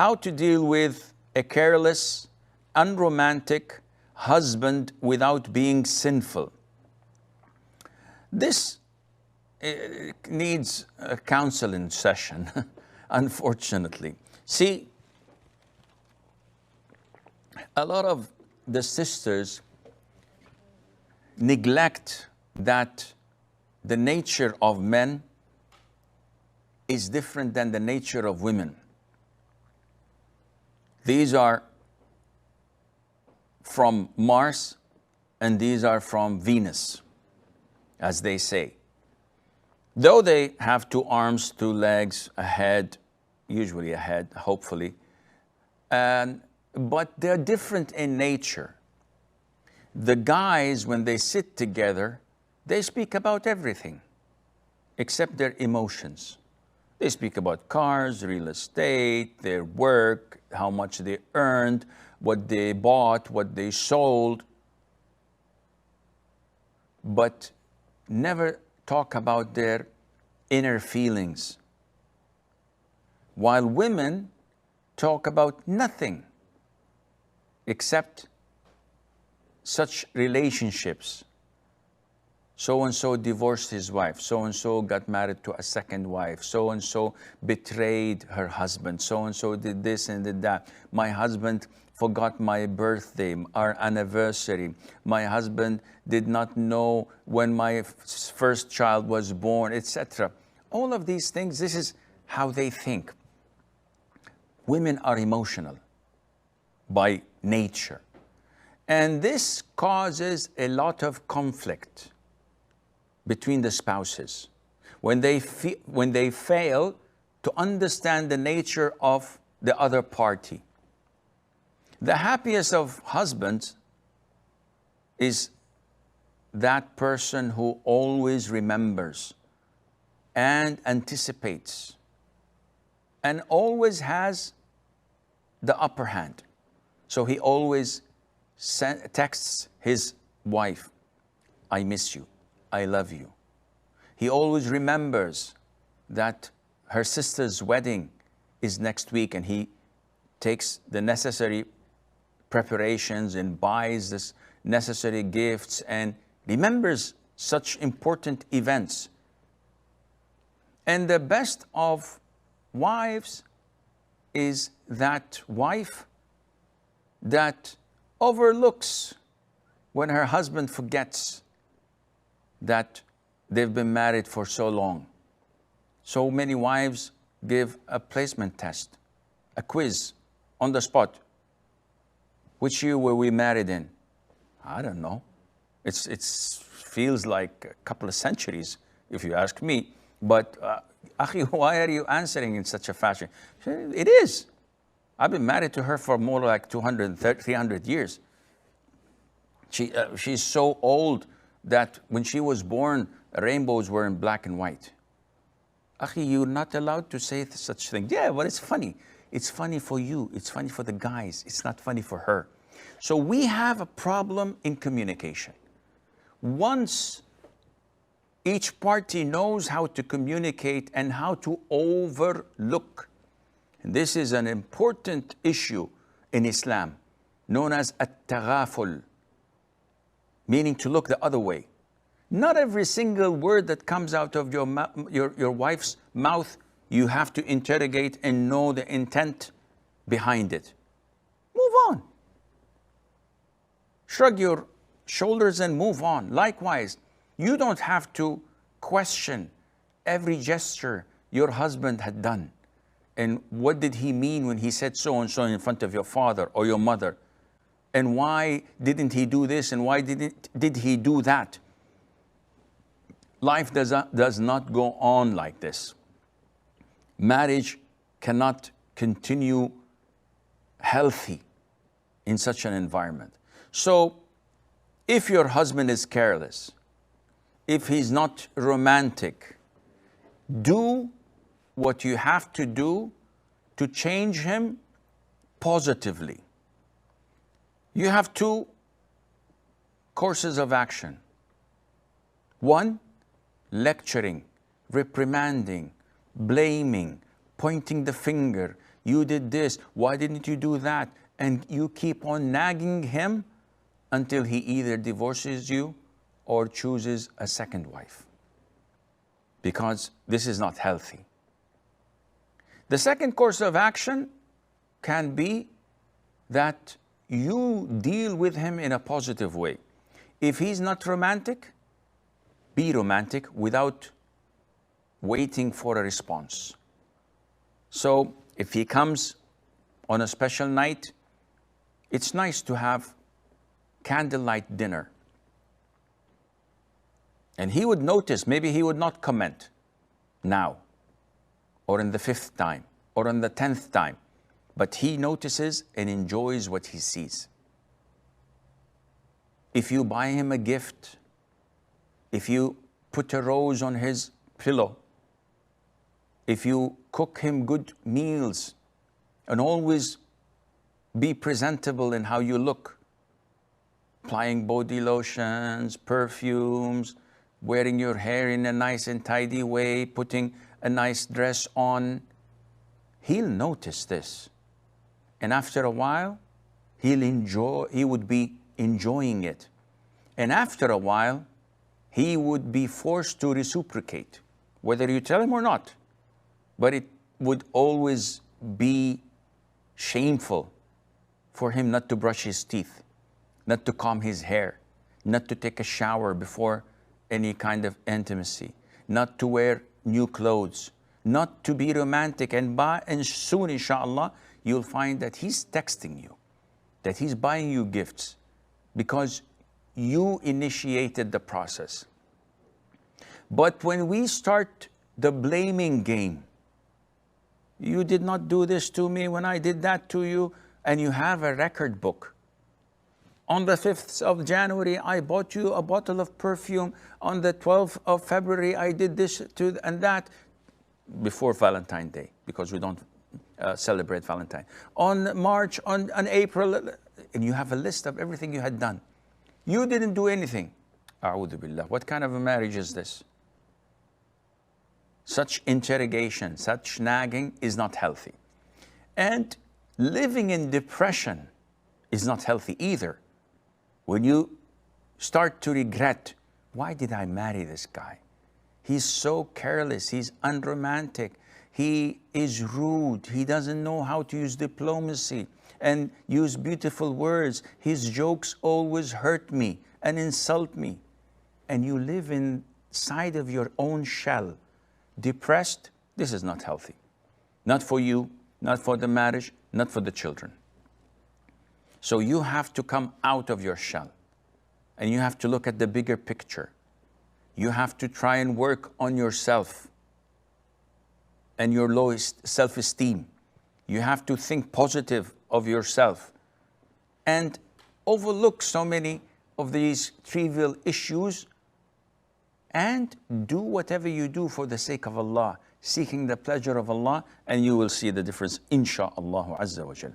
how to deal with a careless, unromantic husband without being sinful. This needs a counseling session, unfortunately. See, a lot of the sisters neglect that the nature of men is different than the nature of women. These are from Mars and these are from Venus, as they say. Though they have two arms, two legs, a head, usually a head, hopefully, but they're different in nature. The guys, when they sit together, they speak about everything except their emotions. They speak about cars, real estate, their work, how much they earned, what they bought, what they sold, but never talk about their inner feelings. While women talk about nothing except such relationships. So-and-so divorced his wife. So-and-so got married to a second wife. So-and-so betrayed her husband. So-and-so did this and did that. My husband forgot my birthday, our anniversary. My husband did not know when my first child was born, etc. All of these things, this is how they think. Women are emotional by nature. And this causes a lot of conflict between the spouses when they fail to understand the nature of the other party. The happiest of husbands is that person who always remembers and anticipates and always has the upper hand. So he always texts his wife, I miss you, I love you. He always remembers that her sister's wedding is next week and he takes the necessary preparations and buys this necessary gifts and remembers such important events. And the best of wives is that wife that overlooks when her husband forgets that they've been married for so long. So many wives give a placement test, a quiz on the spot. Which year were we married in? I don't know. It feels like a couple of centuries, if you ask me. But, Akhi, why are you answering in such a fashion? It is. I've been married to her for more like 200, 300 years. She's so old that when she was born, rainbows were in black and white. Akhi, you're not allowed to say such things. Yeah, but it's funny. It's funny for you. It's funny for the guys. It's not funny for her. So we have a problem in communication. Once each party knows how to communicate and how to overlook, and this is an important issue in Islam, known as at-taghaful, meaning to look the other way. Not every single word that comes out of your wife's mouth you have to interrogate and know the intent behind it. Move on. Shrug your shoulders and move on. Likewise, you don't have to question every gesture your husband had done. And what did he mean when he said so and so in front of your father or your mother? And why didn't he do this and why did he do that? Life does not go on like this. Marriage cannot continue healthy in such an environment. So if your husband is careless, if he's not romantic, do what you have to do to change him positively. You have two courses of action. One, lecturing, reprimanding, blaming, pointing the finger, You did this. Why didn't you do that? And you keep on nagging him until he either divorces you or chooses a second wife. Because this is not healthy. The second course of action can be that you deal with him in a positive way. If he's not romantic, be romantic without waiting for a response. So if he comes on a special night, it's nice to have candlelight dinner. And he would notice, maybe he would not comment now, or in the 5th time, or on the 10th time, but he notices and enjoys what he sees. If you buy him a gift, if you put a rose on his pillow, if you cook him good meals, and always be presentable in how you look, applying body lotions, perfumes, wearing your hair in a nice and tidy way, putting a nice dress on, he'll notice this. And after a while, he would be enjoying it. And after a while, he would be forced to reciprocate, whether you tell him or not. But it would always be shameful for him not to brush his teeth, not to comb his hair, not to take a shower before any kind of intimacy, not to wear new clothes, not to be romantic. And soon, inshallah, you'll find that he's texting you, that he's buying you gifts because you initiated the process. But when we start the blaming game, you did not do this to me when I did that to you, and you have a record book. On the 5th of January, I bought you a bottle of perfume. On the 12th of February, I did this to and that, before Valentine's Day, because we don't celebrate Valentine. On March, on April, and you have a list of everything you had done. You didn't do anything. A'udhu billah. What kind of a marriage is this? Such interrogation, such nagging is not healthy. And living in depression is not healthy either. When you start to regret, why did I marry this guy? He's so careless, he's unromantic, he is rude, he doesn't know how to use diplomacy and use beautiful words. His jokes always hurt me and insult me. And you live inside of your own shell, depressed. This is not healthy. Not for you, not for the marriage, not for the children. So you have to come out of your shell and you have to look at the bigger picture. You have to try and work on yourself and your lowest self-esteem. You have to think positive of yourself and overlook so many of these trivial issues and do whatever you do for the sake of Allah, seeking the pleasure of Allah, and you will see the difference, insha'Allah azza wa jal.